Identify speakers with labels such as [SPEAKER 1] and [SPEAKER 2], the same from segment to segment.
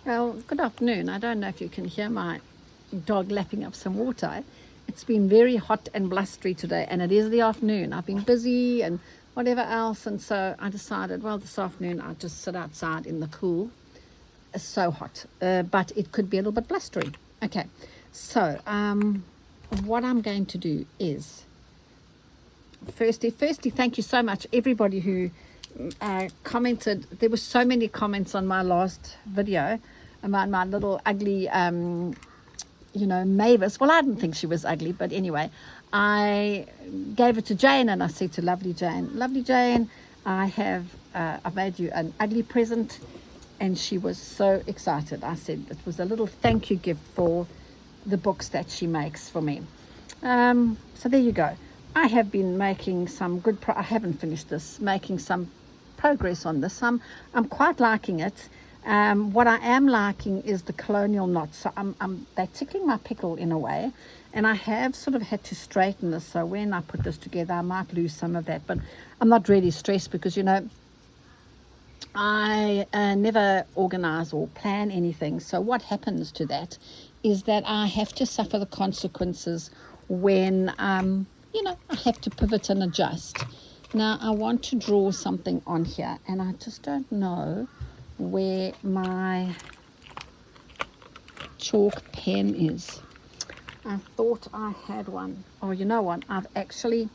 [SPEAKER 1] Well, good afternoon. I don't know if you can hear my dog lapping up some water. It's been very hot and blustery today, and it is the afternoon. I've been busy and whatever else, and so I decided, well, this afternoon I'll just sit outside in the cool. It's so hot, but it could be a little bit blustery. Okay, so what I'm going to do is, firstly, thank you so much, everybody who commented. There were so many comments on my last video about my little ugly Mavis. Well, I didn't think she was ugly, but anyway, I gave it to Jane, and I said to lovely Jane, I've made you an ugly present. And she was so excited. I said it was a little thank you gift for the books that she makes for me. So there you go. I have been making some good I haven't finished this, making some progress on this. I'm quite liking it. What I am liking is the colonial knots. So they're tickling my pickle in a way, and I have sort of had to straighten this. So when I put this together, I might lose some of that, but I'm not really stressed because I never organize or plan anything. So what happens to that is that I have to suffer the consequences when I have to pivot and adjust. Now I want to draw something on here, and I just don't know where my chalk pen is. I thought I had one. Oh, you know what? I've actually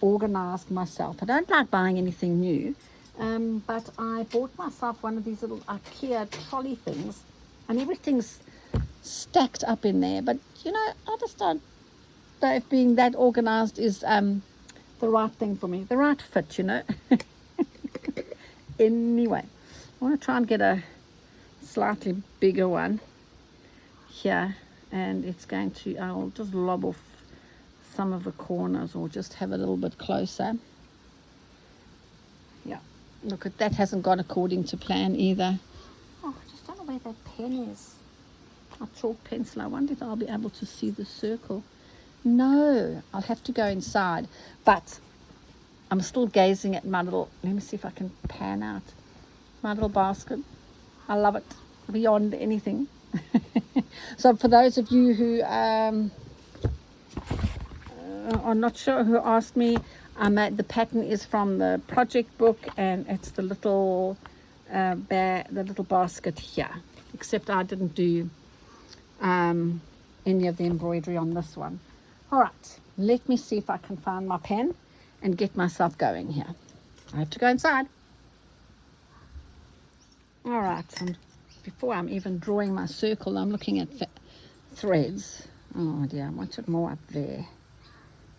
[SPEAKER 1] organized myself. I don't like buying anything new, but I bought myself one of these little IKEA trolley things, and everything's stacked up in there. But I just don't know if being that organized is the right thing for me, the right fit. Anyway, I want to try and get a slightly bigger one here, and I'll just lob off some of the corners or just have a little bit closer. Yeah, look, that hasn't gone according to plan either. Oh, I just don't know where that pen is. My chalk pencil. I wonder if I'll be able to see the circle. No, I'll have to go inside, but I'm still gazing at my little, let me see if I can pan out my little basket. I love it beyond anything. So for those of you who are not sure, who asked me, the pattern is from the project book, and it's the little basket here, except I didn't do any of the embroidery on this one. All right, let me see if I can find my pen and get myself going here. I have to go inside. All right, and before I'm even drawing my circle, I'm looking at threads. Oh dear, I want it more up there.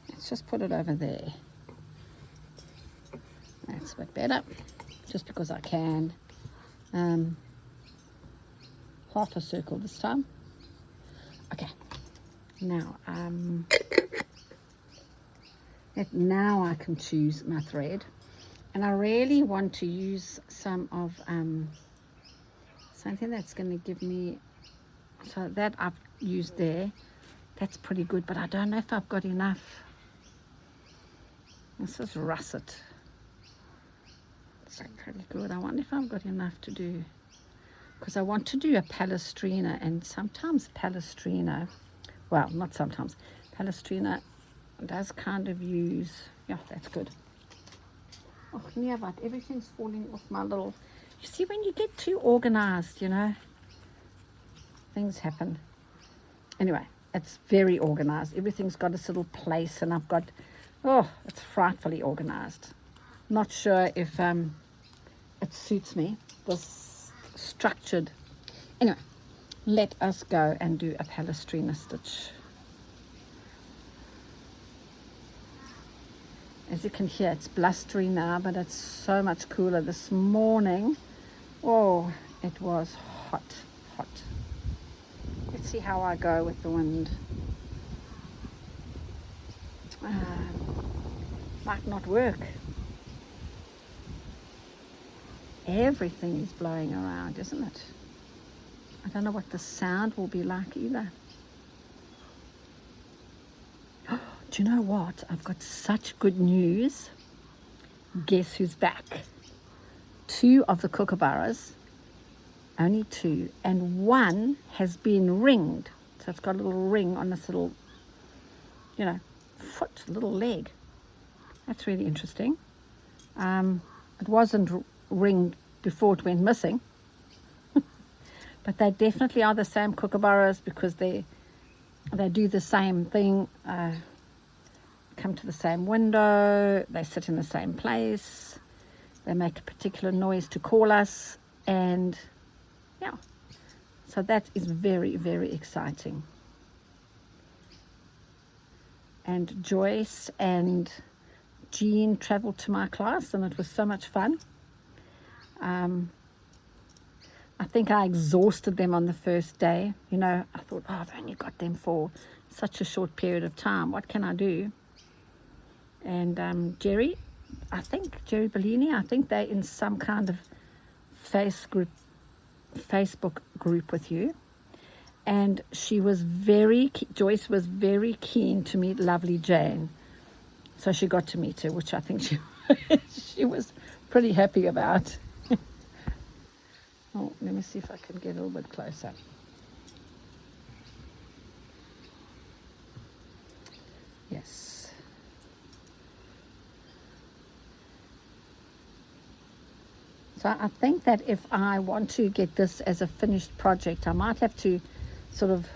[SPEAKER 1] Let's just put it over there. That's a bit better, just because I can. Half a circle this time. Okay, now now I can choose my thread, and I really want to use some of something that's going to give me, so that I've used there, that's pretty good, but I don't know if I've got enough. This is russet. It's pretty good. I wonder if I've got enough to do, because I want to do a Palestrina, and sometimes Palestrina, well, not sometimes, Palestrina does kind of use, yeah, that's good. Oh, yeah, but everything's falling off my little, you see, when you get too organized, things happen. Anyway, it's very organized. Everything's got its little place, and I've got, it's frightfully organized. Not sure if it suits me, this structured. Anyway, let us go and do a Palestrina stitch. As you can hear, it's blustery now, but it's so much cooler. This morning, oh, it was hot. Let's see how I go with the wind. Might not work. Everything is blowing around, isn't it? I don't know what the sound will be like either. Do you know what? I've got such good news. Guess who's back? 2 of the kookaburras only 2, and 1 has been ringed. So it's got a little ring on this little, you know, foot, little leg. That's really interesting. It wasn't ringed before it went missing. But they definitely are the same kookaburras, because they do the same thing, come to the same window, they sit in the same place, they make a particular noise to call us, and yeah, so that is very, very exciting. And Joyce and Jean traveled to my class, and it was so much fun. I think I exhausted them on the first day. You know, I thought, oh, I've only got them for such a short period of time. What can I do? And Jerry Bellini, I think they're in some kind of Facebook group with you. And Joyce was very keen to meet lovely Jane. So she got to meet her, which I think she was pretty happy about. Oh, let me see if I can get a little bit closer. Yes. So I think that if I want to get this as a finished project, I might have to sort of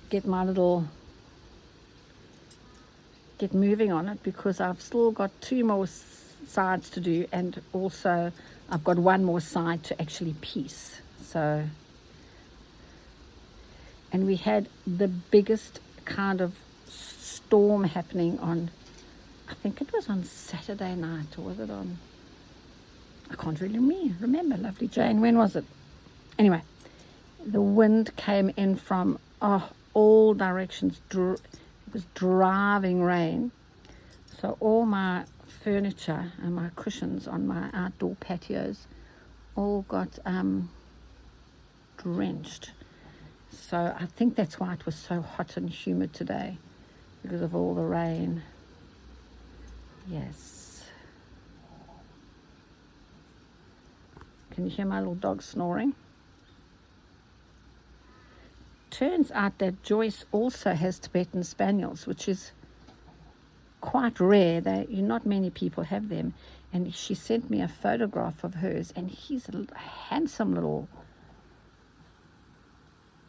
[SPEAKER 1] get moving on it, because I've still got 2 more sides to do, and also I've got 1 more side to actually piece. So, and we had the biggest kind of storm happening on, I think it was on Saturday night, or was it on, I can't really remember, lovely Jane, when was it? Anyway, the wind came in from all directions. It was driving rain, so all my furniture and my cushions on my outdoor patios all got drenched. So I think that's why it was so hot and humid today, because of all the rain. Yes. Can you hear my little dog snoring? Turns out that Joyce also has Tibetan Spaniels, which is quite rare. Not many people have them. And she sent me a photograph of hers, and he's a handsome little,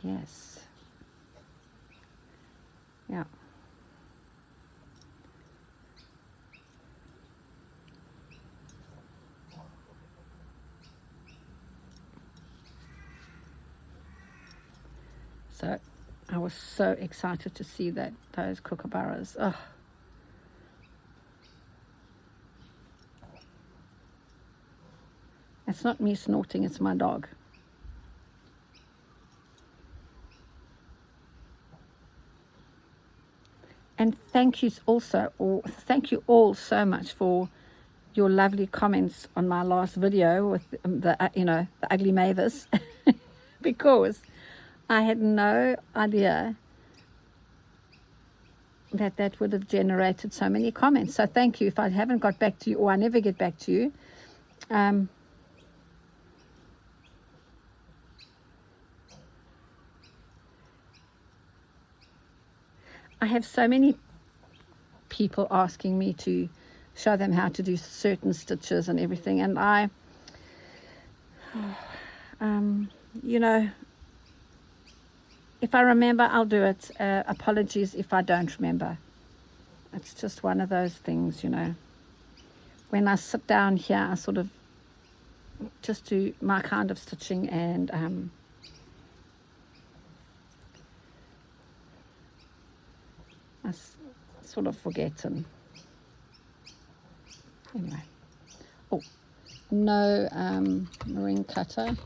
[SPEAKER 1] yes, yeah. So I was so excited to see those kookaburras. Oh. It's not me snorting, it's my dog. And thank you all so much for your lovely comments on my last video with the ugly Mavis, because I had no idea that would have generated so many comments. So thank you. If I haven't got back to you, or I never get back to you, I have so many people asking me to show them how to do certain stitches and everything, and I if I remember, I'll do it. Apologies if I don't remember. It's just one of those things, when I sit down here, I sort of just do my kind of stitching, and I sort of forget. And anyway, no ring cutter.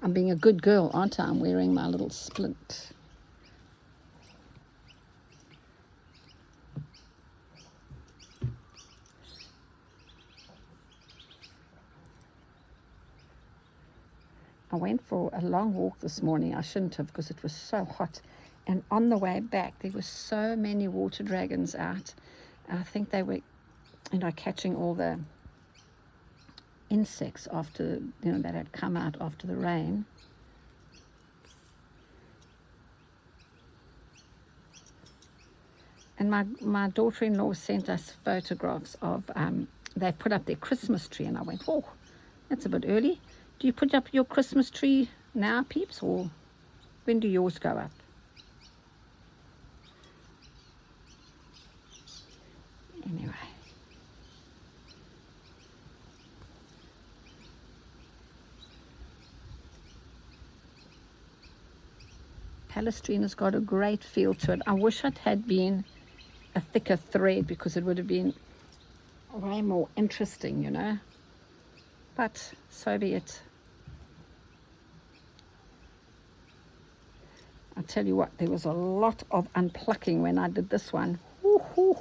[SPEAKER 1] I'm being a good girl, aren't I? I'm wearing my little splint. I went for a long walk this morning. I shouldn't have, because it was so hot. And on the way back, there were so many water dragons out. I think they were, catching all the insects after, you know, that had come out after the rain. And my daughter-in-law sent us photographs of, they put up their Christmas tree, and I went, oh, that's a bit early. Do you put up your Christmas tree now, Peeps, or when do yours go up? Anyway. Palestrina's got a great feel to it. I wish it had been a thicker thread because it would have been way more interesting, you know. But so be it. I'll tell you what, there was a lot of unplucking when I did this one. Woo-hoo.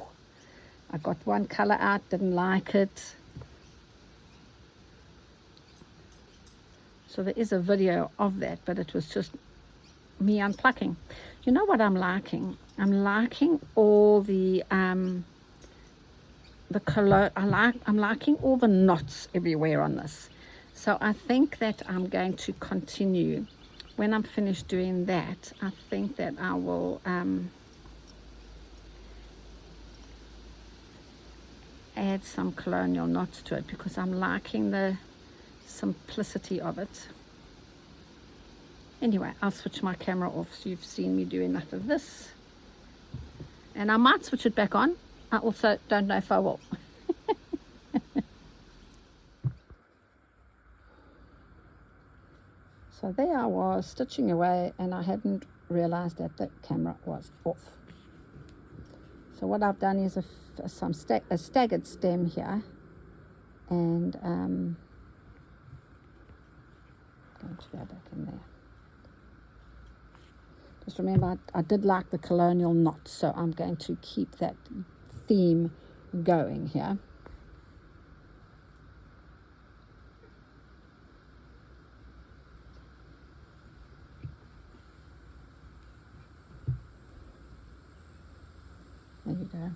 [SPEAKER 1] I got one color out, didn't like it. So there is a video of that, but it was just me unplucking. You know what I'm liking? I'm liking all the color. I'm liking all the knots everywhere on this. So I think that I'm going to continue. When I'm finished doing that, I think that I will add some colonial knots to it because I'm liking the simplicity of it. Anyway, I'll switch my camera off so you've seen me do enough of this. And I might switch it back on. I also don't know if I will. So there I was stitching away, and I hadn't realized that the camera was off. So what I've done is a staggered stem here, and I'm going to go back in there. Just remember, I did like the colonial knot, so I'm going to keep that theme going here. There you go.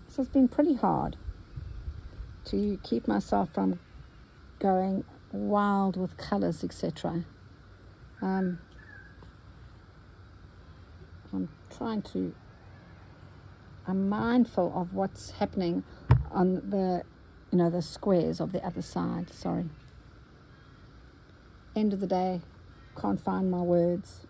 [SPEAKER 1] This has been pretty hard to keep myself from going wild with colors, etc. I'm mindful of what's happening on the, you know, the squares of the other side. Sorry. End of the day, can't find my words.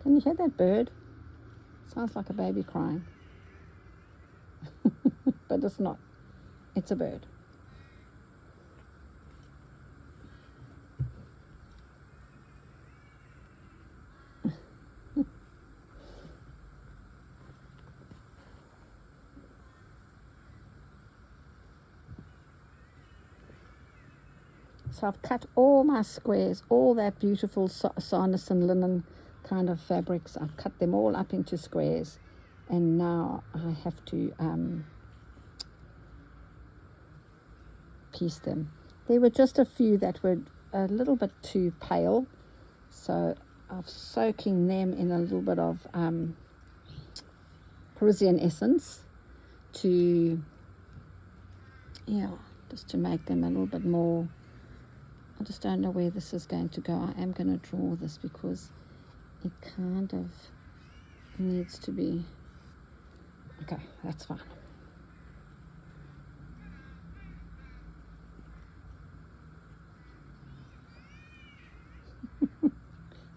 [SPEAKER 1] Can you hear that bird? Sounds like a baby crying. But it's not. It's a bird. So I've cut all my squares, all that beautiful sarnice and linen kind of fabrics. I've cut them all up into squares, and now I have to piece them. There were just a few that were a little bit too pale, so I'm soaking them in a little bit of Parisian essence to, yeah, just to make them a little bit more. I just don't know where this is going to go. I am going to draw this because it kind of needs to be. Okay, that's fine.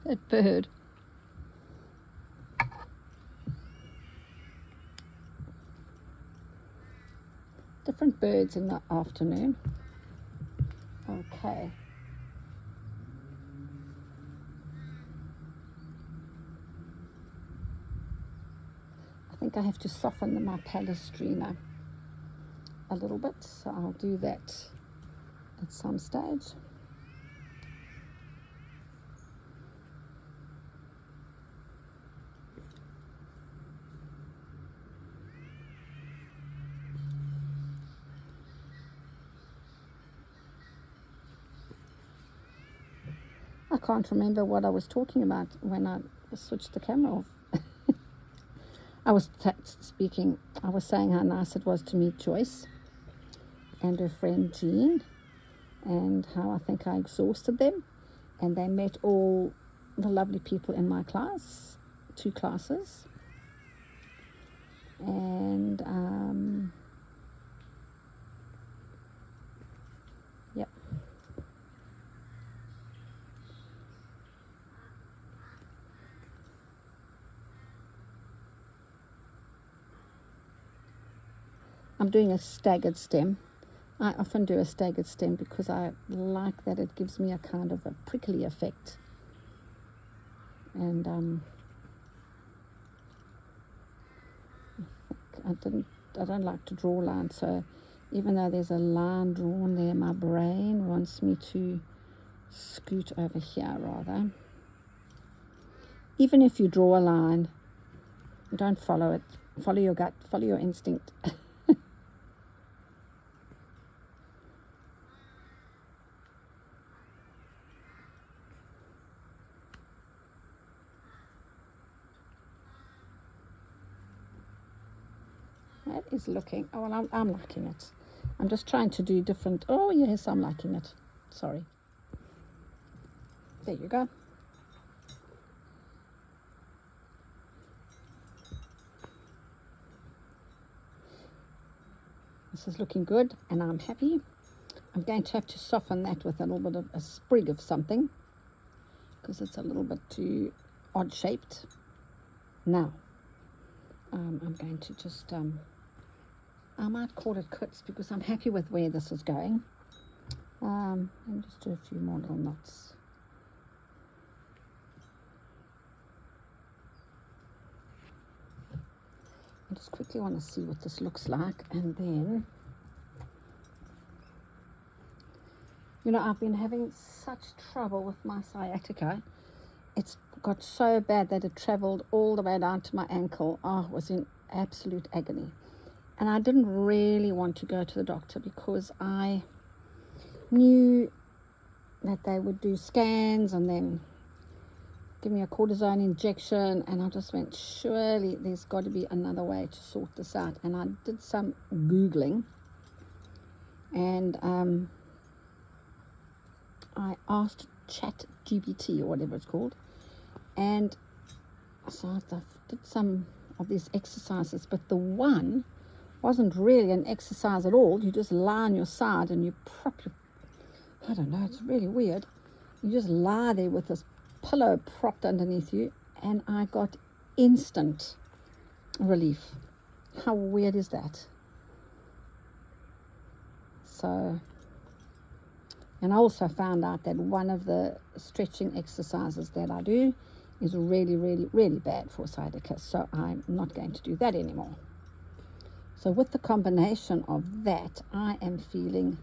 [SPEAKER 1] That bird. Different birds in the afternoon. Okay. I think I have to soften my palestrina a little bit, so I'll do that at some stage. I can't remember what I was talking about when I switched the camera off. I was saying how nice it was to meet Joyce and her friend Jean, and how I think I exhausted them, and they met all the lovely people in my class, 2 classes, and yep. I'm doing a staggered stem. I often do a staggered stem because I like that it gives me a kind of a prickly effect. And I don't like to draw lines, so even though there's a line drawn there, my brain wants me to scoot over here rather. Even if you draw a line, don't follow it. Follow your gut, follow your instinct. That is looking, oh, well, I'm liking it. I'm just trying to do different, oh yes, I'm liking it. Sorry. There you go. This is looking good, and I'm happy. I'm going to have to soften that with a little bit of a sprig of something, because it's a little bit too odd shaped. Now, I'm going to just, I might call it quits because I'm happy with where this is going. And just do a few more little knots. I just quickly want to see what this looks like, and then, you know, I've been having such trouble with my sciatica. It's got so bad that it traveled all the way down to my ankle. Oh, it was in absolute agony. And I didn't really want to go to the doctor because I knew that they would do scans and then give me a cortisone injection, and I just went, surely there's got to be another way to sort this out. And I did some Googling, and I asked ChatGPT or whatever it's called, and so I did some of these exercises, but the one wasn't really an exercise at all. You just lie on your side and you prop your, I don't know, it's really weird. You just lie there with this pillow propped underneath you, and I got instant relief. How weird is that? So, and I also found out that one of the stretching exercises that I do is really, really, really bad for sciatica, so I'm not going to do that anymore. So with the combination of that, I am feeling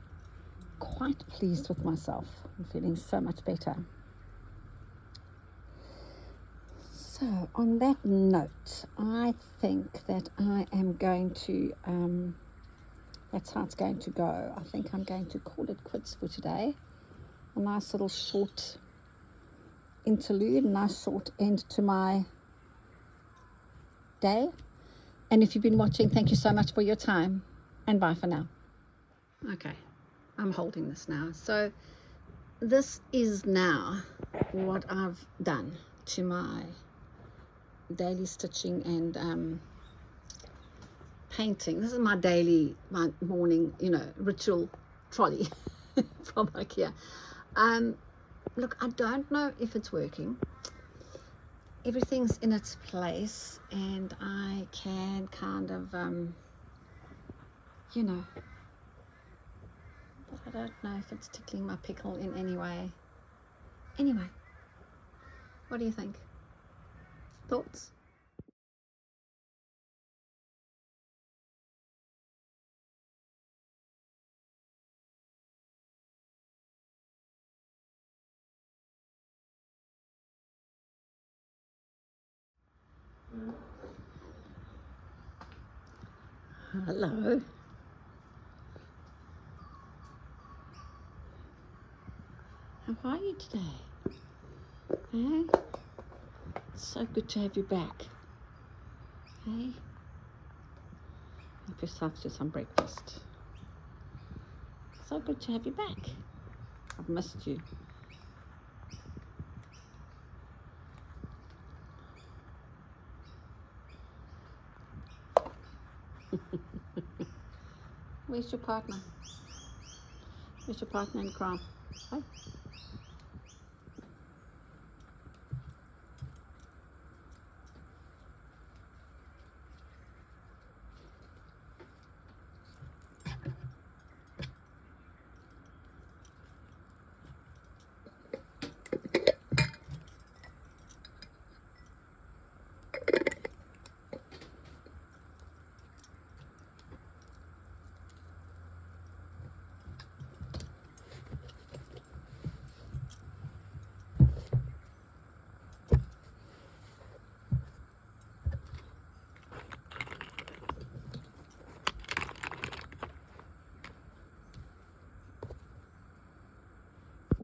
[SPEAKER 1] quite pleased with myself. I'm feeling so much better. So on that note, I think that I am going to, that's how it's going to go. I think I'm going to call it quits for today. A nice little short interlude, nice short end to my day. And if you've been watching, thank you so much for your time, and bye for now. Okay, I'm holding this now. So this is now what I've done to my daily stitching and painting. This is my morning, ritual trolley from IKEA. Look, I don't know if it's working. Everything's in its place, and I can kind of, but I don't know if it's tickling my pickle in any way. Anyway, what do you think? Thoughts? Hello. How are you today? Hey? It's so good to have you back. Hey? Help yourself to some breakfast. So good to have you back. I've missed you. Where's your partner? Where's your partner in crime? Hi.